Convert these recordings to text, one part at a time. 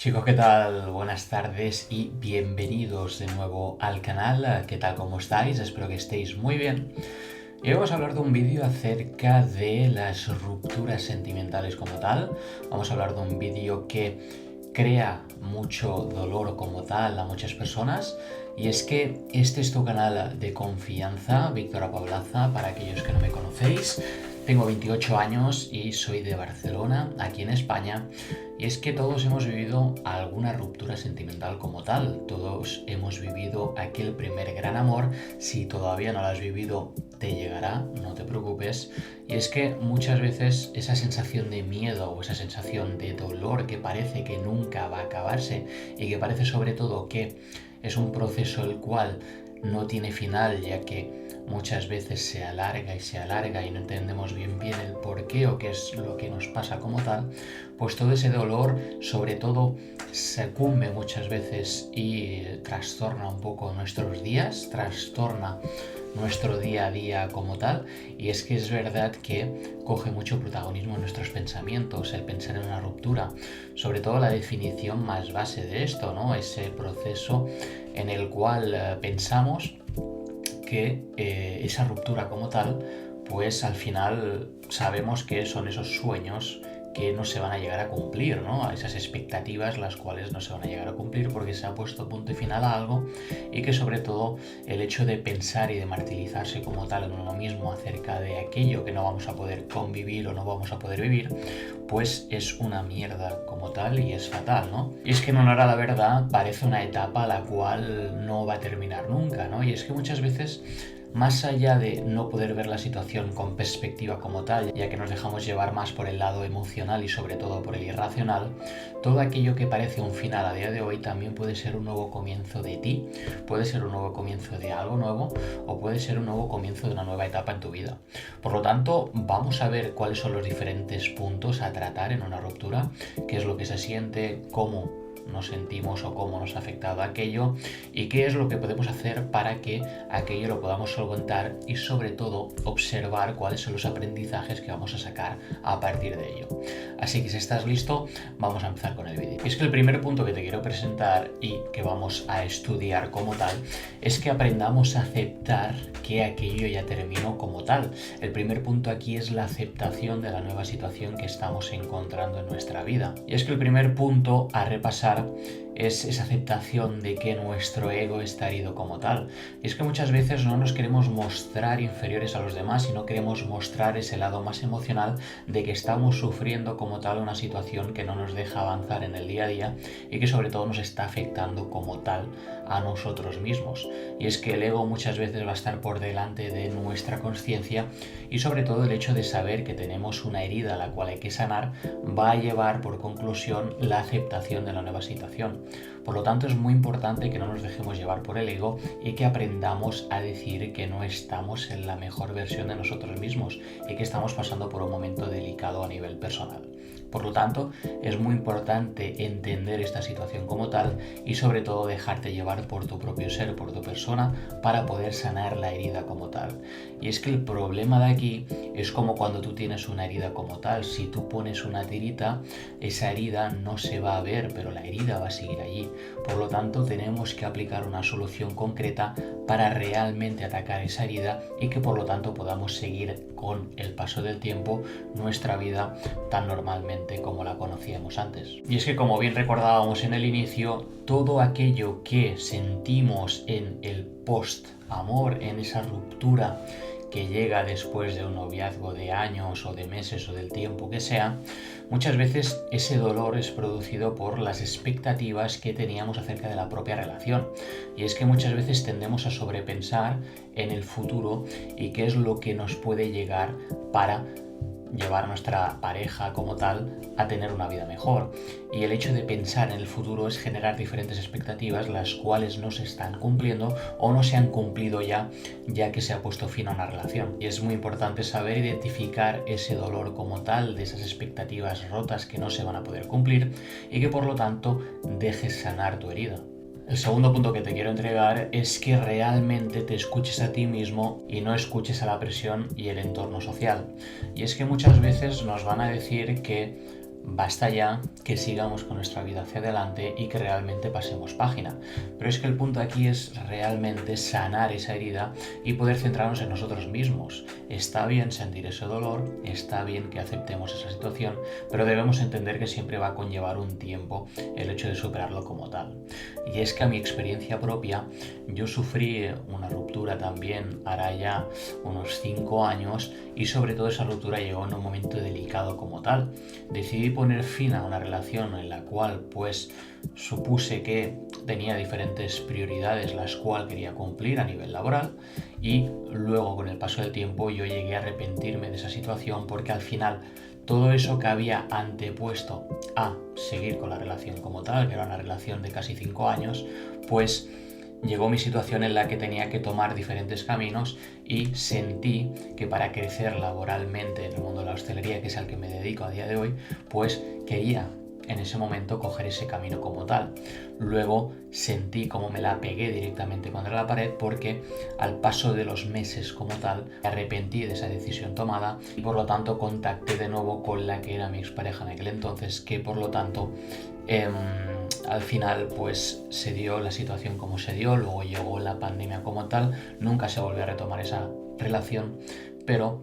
Chicos, ¿qué tal? Buenas tardes y bienvenidos de nuevo al canal. ¿Qué tal? ¿Cómo estáis? Espero que estéis muy bien. Y hoy vamos a hablar de un vídeo acerca de las rupturas sentimentales como tal. Vamos a hablar de un vídeo que crea mucho dolor como tal a muchas personas. Y es que este es tu canal de confianza, Víctor Apablaza, para aquellos que no me conocéis. Tengo 28 años y soy de Barcelona, aquí en España. Y es que todos hemos vivido alguna ruptura sentimental como tal. Todos hemos vivido aquel primer gran amor. Si todavía no lo has vivido, te llegará, no te preocupes. Y es que muchas veces esa sensación de miedo o esa sensación de dolor que parece que nunca va a acabarse y que parece sobre todo que es un proceso el cual no tiene final, ya que muchas veces se alarga y no entendemos bien el porqué o qué es lo que nos pasa como tal, pues todo ese dolor sobre todo sucumbe muchas veces y trastorna un poco nuestros días, trastorna nuestro día a día como tal. Y es que es verdad que coge mucho protagonismo en nuestros pensamientos el pensar en una ruptura, sobre todo la definición más base de esto, ¿no? Ese proceso en el cual pensamos que esa ruptura como tal, pues al final sabemos que son esos sueños que no se van a llegar a cumplir, ¿no? Esas expectativas las cuales no se van a llegar a cumplir porque se ha puesto punto y final a algo, y que sobre todo el hecho de pensar y de martirizarse como tal en uno mismo acerca de aquello que no vamos a poder convivir o no vamos a poder vivir, pues es una mierda como tal y es fatal, ¿no? Y es que en honor a la verdad parece una etapa la cual no va a terminar nunca, ¿no? Y es que muchas veces, más allá de no poder ver la situación con perspectiva como tal, ya que nos dejamos llevar más por el lado emocional y sobre todo por el irracional, todo aquello que parece un final a día de hoy también puede ser un nuevo comienzo de ti, puede ser un nuevo comienzo de algo nuevo o puede ser un nuevo comienzo de una nueva etapa en tu vida. Por lo tanto, vamos a ver cuáles son los diferentes puntos a tratar en una ruptura, qué es lo que se siente, cómo nos sentimos o cómo nos ha afectado aquello y qué es lo que podemos hacer para que aquello lo podamos solventar y sobre todo observar cuáles son los aprendizajes que vamos a sacar a partir de ello. Así que si estás listo, vamos a empezar con el vídeo. Y es que el primer punto que te quiero presentar y que vamos a estudiar como tal es que aprendamos a aceptar que aquello ya terminó como tal. El primer punto aquí es la aceptación de la nueva situación que estamos encontrando en nuestra vida. Y es que el primer punto a repasar es esa aceptación de que nuestro ego está herido como tal. Y es que muchas veces no nos queremos mostrar inferiores a los demás y no queremos mostrar ese lado más emocional de que estamos sufriendo como tal una situación que no nos deja avanzar en el día a día y que sobre todo nos está afectando como tal a nosotros mismos. Y es que el ego muchas veces va a estar por delante de nuestra conciencia, y sobre todo el hecho de saber que tenemos una herida a la cual hay que sanar va a llevar por conclusión la aceptación de la nueva situación. Por lo tanto, es muy importante que no nos dejemos llevar por el ego y que aprendamos a decir que no estamos en la mejor versión de nosotros mismos y que estamos pasando por un momento delicado a nivel personal. Por lo tanto, es muy importante entender esta situación como tal y sobre todo dejarte llevar por tu propio ser, por tu persona, para poder sanar la herida como tal. Y es que el problema de aquí es como cuando tú tienes una herida como tal. Si tú pones una tirita, esa herida no se va a ver, pero la herida va a seguir allí. Por lo tanto, tenemos que aplicar una solución concreta para realmente atacar esa herida y que por lo tanto podamos seguir con el paso del tiempo nuestra vida tan normalmente como la conocíamos antes. Y es que, como bien recordábamos en el inicio, todo aquello que sentimos en el post-amor, en esa ruptura que llega después de un noviazgo de años o de meses o del tiempo que sea, muchas veces ese dolor es producido por las expectativas que teníamos acerca de la propia relación. Y es que muchas veces tendemos a sobrepensar en el futuro y qué es lo que nos puede llegar para llevar a nuestra pareja como tal a tener una vida mejor. Y el hecho de pensar en el futuro es generar diferentes expectativas, las cuales no se están cumpliendo o no se han cumplido ya que se ha puesto fin a una relación. Y es muy importante saber identificar ese dolor como tal, de esas expectativas rotas que no se van a poder cumplir, y que por lo tanto dejes sanar tu herida. El segundo punto que te quiero entregar es que realmente te escuches a ti mismo y no escuches a la presión y el entorno social. Y es que muchas veces nos van a decir que basta ya que sigamos con nuestra vida hacia adelante y que realmente pasemos página. Pero es que el punto aquí es realmente sanar esa herida y poder centrarnos en nosotros mismos. Está bien sentir ese dolor, está bien que aceptemos esa situación, pero debemos entender que siempre va a conllevar un tiempo el hecho de superarlo como tal. Y es que a mi experiencia propia, yo sufrí una ruptura también hará ya unos 5 años y sobre todo esa ruptura llegó en un momento delicado como tal. Decidí poner fin a una relación en la cual pues supuse que tenía diferentes prioridades las cuales quería cumplir a nivel laboral y luego con el paso del tiempo yo llegué a arrepentirme de esa situación porque al final todo eso que había antepuesto a seguir con la relación como tal, que era una relación de casi 5 años, pues llegó mi situación en la que tenía que tomar diferentes caminos y sentí que para crecer laboralmente en el mundo de la hostelería, que es al que me dedico a día de hoy, pues quería en ese momento coger ese camino como tal. Luego sentí como me la pegué directamente contra la pared porque al paso de los meses como tal me arrepentí de esa decisión tomada y por lo tanto contacté de nuevo con la que era mi expareja en aquel entonces, que por lo tanto al final pues se dio la situación como se dio, luego llegó la pandemia como tal, nunca se volvió a retomar esa relación, pero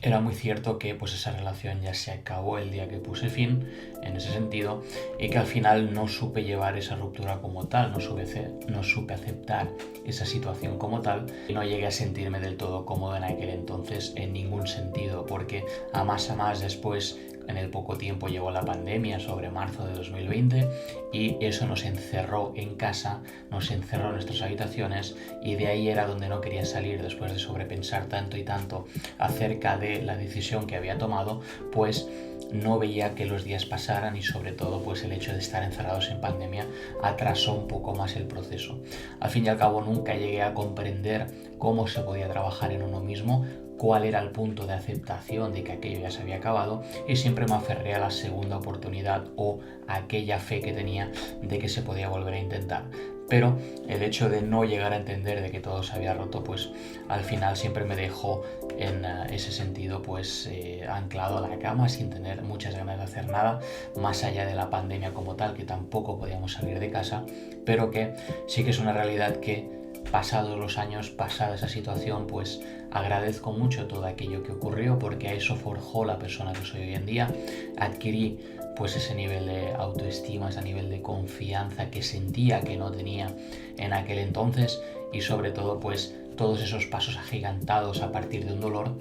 era muy cierto que pues esa relación ya se acabó el día que puse fin en ese sentido y que al final no supe llevar esa ruptura como tal, no supe aceptar esa situación como tal y no llegué a sentirme del todo cómodo en aquel entonces en ningún sentido, porque a más después en el poco tiempo llegó la pandemia sobre marzo de 2020 y eso nos encerró en casa, nos encerró en nuestras habitaciones y de ahí era donde no quería salir después de sobrepensar tanto y tanto acerca de la decisión que había tomado, pues no veía que los días pasaran y sobre todo pues el hecho de estar encerrados en pandemia atrasó un poco más el proceso. Al fin y al cabo nunca llegué a comprender cómo se podía trabajar en uno mismo, cuál era el punto de aceptación de que aquello ya se había acabado y siempre me aferré a la segunda oportunidad o a aquella fe que tenía de que se podía volver a intentar. Pero el hecho de no llegar a entender de que todo se había roto, pues al final siempre me dejó en ese sentido pues anclado a la cama sin tener muchas ganas de hacer nada, más allá de la pandemia como tal, que tampoco podíamos salir de casa, pero que sí que es una realidad que pasados los años, pasada esa situación, pues agradezco mucho todo aquello que ocurrió porque a eso forjó la persona que soy hoy en día. Adquirí pues ese nivel de autoestima, ese nivel de confianza que sentía que no tenía en aquel entonces y sobre todo pues todos esos pasos agigantados a partir de un dolor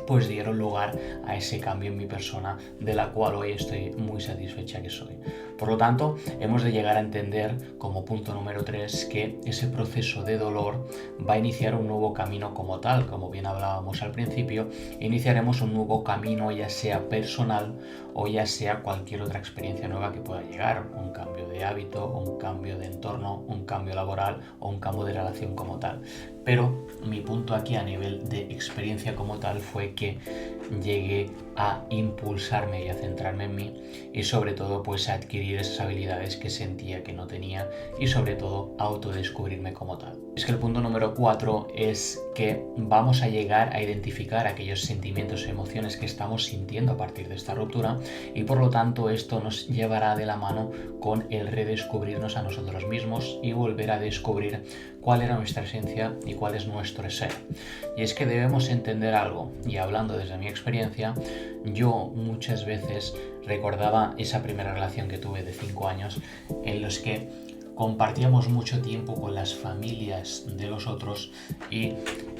pues dieron lugar a ese cambio en mi persona de la cual hoy estoy muy satisfecha que soy. Por lo tanto, hemos de llegar a entender como punto número 3 que ese proceso de dolor va a iniciar un nuevo camino como tal, como bien hablábamos al principio, iniciaremos un nuevo camino ya sea personal o ya sea cualquier otra experiencia nueva que pueda llegar, un cambio de hábito, un cambio de entorno, un cambio laboral o un cambio de relación como tal. Pero mi punto aquí a nivel de experiencia como tal fue que llegué a impulsarme y a centrarme en mí y sobre todo pues a adquirir esas habilidades que sentía que no tenía y sobre todo a autodescubrirme como tal. Es que el punto número 4 es que vamos a llegar a identificar aquellos sentimientos y emociones que estamos sintiendo a partir de esta ruptura y por lo tanto esto nos llevará de la mano con el redescubrirnos a nosotros mismos y volver a descubrir cuál era nuestra esencia y cuál es nuestro ser. Y es que debemos entender algo, y hablando desde mi experiencia, yo muchas veces recordaba esa primera relación que tuve de 5 años en los que compartíamos mucho tiempo con las familias de los otros y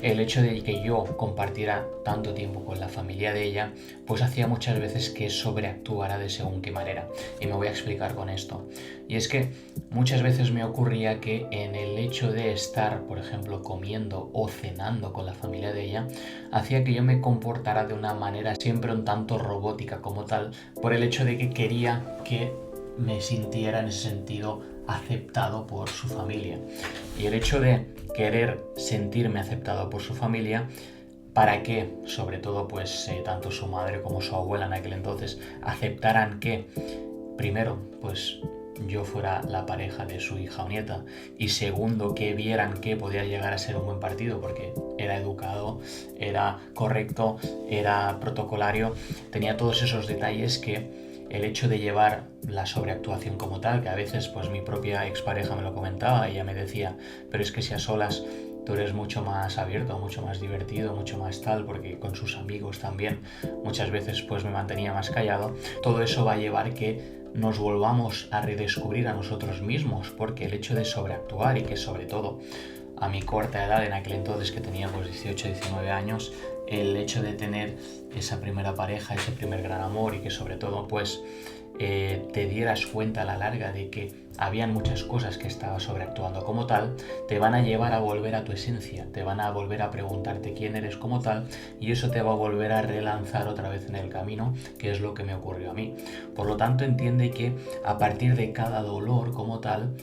el hecho de que yo compartiera tanto tiempo con la familia de ella pues hacía muchas veces que sobreactuara de según qué manera y me voy a explicar con esto. Y es que muchas veces me ocurría que en el hecho de estar, por ejemplo, comiendo o cenando con la familia de ella hacía que yo me comportara de una manera siempre un tanto robótica como tal por el hecho de que quería que me sintiera en ese sentido aceptado por su familia. Y el hecho de querer sentirme aceptado por su familia para que, sobre todo, pues tanto su madre como su abuela en aquel entonces aceptaran que, primero, pues yo fuera la pareja de su hija o nieta y segundo, que vieran que podía llegar a ser un buen partido porque era educado, era correcto, era protocolario, tenía todos esos detalles que el hecho de llevar la sobreactuación como tal, que a veces pues mi propia expareja me lo comentaba y ella me decía, pero es que si a solas tú eres mucho más abierto, mucho más divertido, mucho más tal, porque con sus amigos también muchas veces pues me mantenía más callado. Todo eso va a llevar que nos volvamos a redescubrir a nosotros mismos, porque el hecho de sobreactuar y que sobre todo a mi corta edad, en aquel entonces que tenía pues 18, 19 años, el hecho de tener esa primera pareja, ese primer gran amor y que sobre todo pues te dieras cuenta a la larga de que habían muchas cosas que estabas sobreactuando como tal, te van a llevar a volver a tu esencia, te van a volver a preguntarte quién eres como tal y eso te va a volver a relanzar otra vez en el camino, que es lo que me ocurrió a mí. Por lo tanto, entiende que a partir de cada dolor como tal,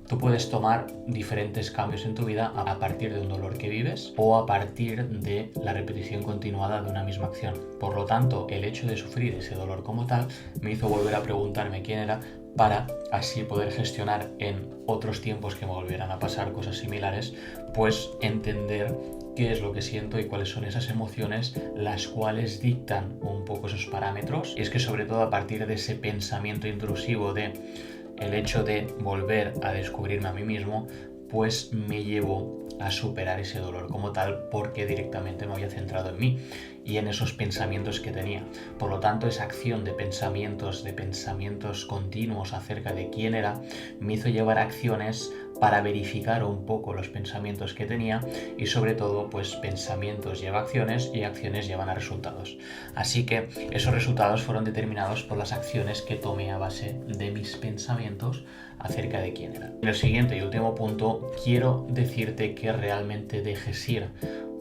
tú puedes tomar diferentes cambios en tu vida a partir de un dolor que vives o a partir de la repetición continuada de una misma acción. Por lo tanto, el hecho de sufrir ese dolor como tal me hizo volver a preguntarme quién era para así poder gestionar en otros tiempos que me volvieran a pasar cosas similares, pues entender qué es lo que siento y cuáles son esas emociones las cuales dictan un poco esos parámetros. Y es que sobre todo a partir de ese pensamiento intrusivo de el hecho de volver a descubrirme a mí mismo, pues me llevó a superar ese dolor como tal porque directamente me había centrado en mí y en esos pensamientos que tenía. Por lo tanto, esa acción de pensamientos continuos acerca de quién era, me hizo llevar acciones para verificar un poco los pensamientos que tenía y sobre todo, pues pensamientos llevan acciones y acciones llevan a resultados. Así que esos resultados fueron determinados por las acciones que tomé a base de mis pensamientos acerca de quién era. En el siguiente y último punto, quiero decirte que realmente dejes ir,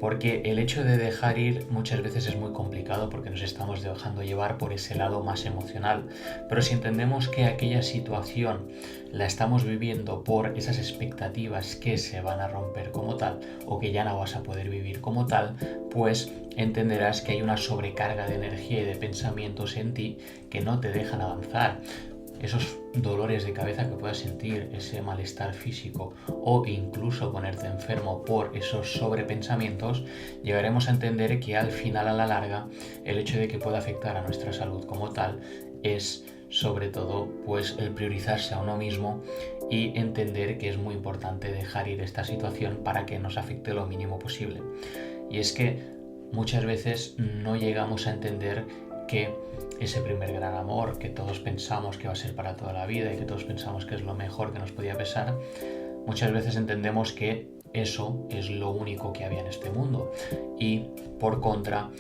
porque el hecho de dejar ir muchas veces es muy complicado porque nos estamos dejando llevar por ese lado más emocional, pero si entendemos que aquella situación la estamos viviendo por esas expectativas que se van a romper como tal o que ya no vas a poder vivir como tal, pues entenderás que hay una sobrecarga de energía y de pensamientos en ti que no te dejan avanzar. Esos dolores de cabeza que puedas sentir, ese malestar físico o incluso ponerte enfermo por esos sobrepensamientos, llegaremos a entender que al final, a la larga, el hecho de que pueda afectar a nuestra salud como tal es sobre todo pues el priorizarse a uno mismo y entender que es muy importante dejar ir esta situación para que nos afecte lo mínimo posible. Y es que muchas veces no llegamos a entender que ese primer gran amor que todos pensamos que va a ser para toda la vida y que todos pensamos que es lo mejor que nos podía pasar, muchas veces entendemos que eso es lo único que había en este mundo y por contra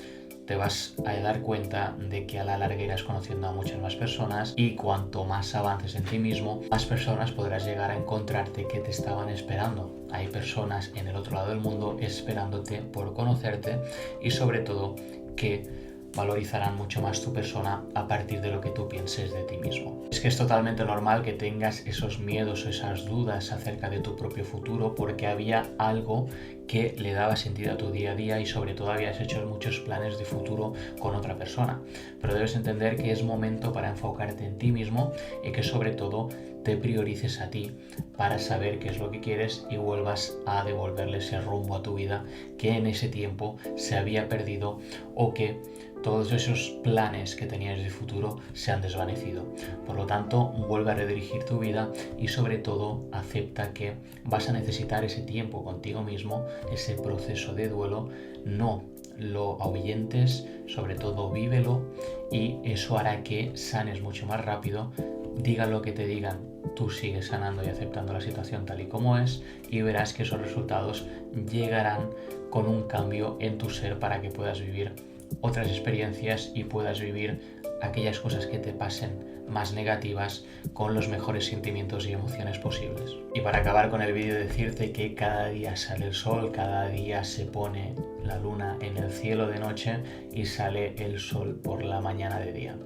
te vas a dar cuenta de que a la larga irás conociendo a muchas más personas y cuanto más avances en ti mismo, más personas podrás llegar a encontrarte que te estaban esperando. Hay personas en el otro lado del mundo esperándote por conocerte y sobre todo que valorizarán mucho más tu persona a partir de lo que tú pienses de ti mismo. Es que es totalmente normal que tengas esos miedos o esas dudas acerca de tu propio futuro porque había algo que le daba sentido a tu día a día y sobre todo habías hecho muchos planes de futuro con otra persona. Pero debes entender que es momento para enfocarte en ti mismo y que sobre todo te priorices a ti para saber qué es lo que quieres y vuelvas a devolverle ese rumbo a tu vida que en ese tiempo se había perdido o que todos esos planes que tenías de futuro se han desvanecido. Por lo tanto, vuelve a redirigir tu vida y sobre todo acepta que vas a necesitar ese tiempo contigo mismo, ese proceso de duelo, no lo ahuyentes, sobre todo vívelo y eso hará que sanes mucho más rápido. Digan lo que te digan, tú sigues sanando y aceptando la situación tal y como es y verás que esos resultados llegarán con un cambio en tu ser para que puedas vivir otras experiencias y puedas vivir aquellas cosas que te pasen más negativas con los mejores sentimientos y emociones posibles. Y para acabar con el vídeo, decirte que cada día sale el sol, cada día se pone la luna en el cielo de noche y sale el sol por la mañana de día.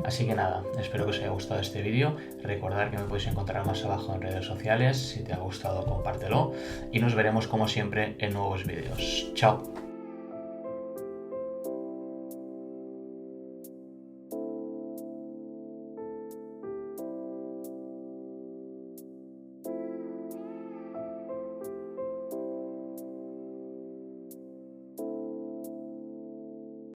Así que nada, espero que os haya gustado este vídeo. Recordad que me podéis encontrar más abajo en redes sociales. Si te ha gustado, compártelo y nos veremos como siempre en nuevos vídeos. ¡Chao!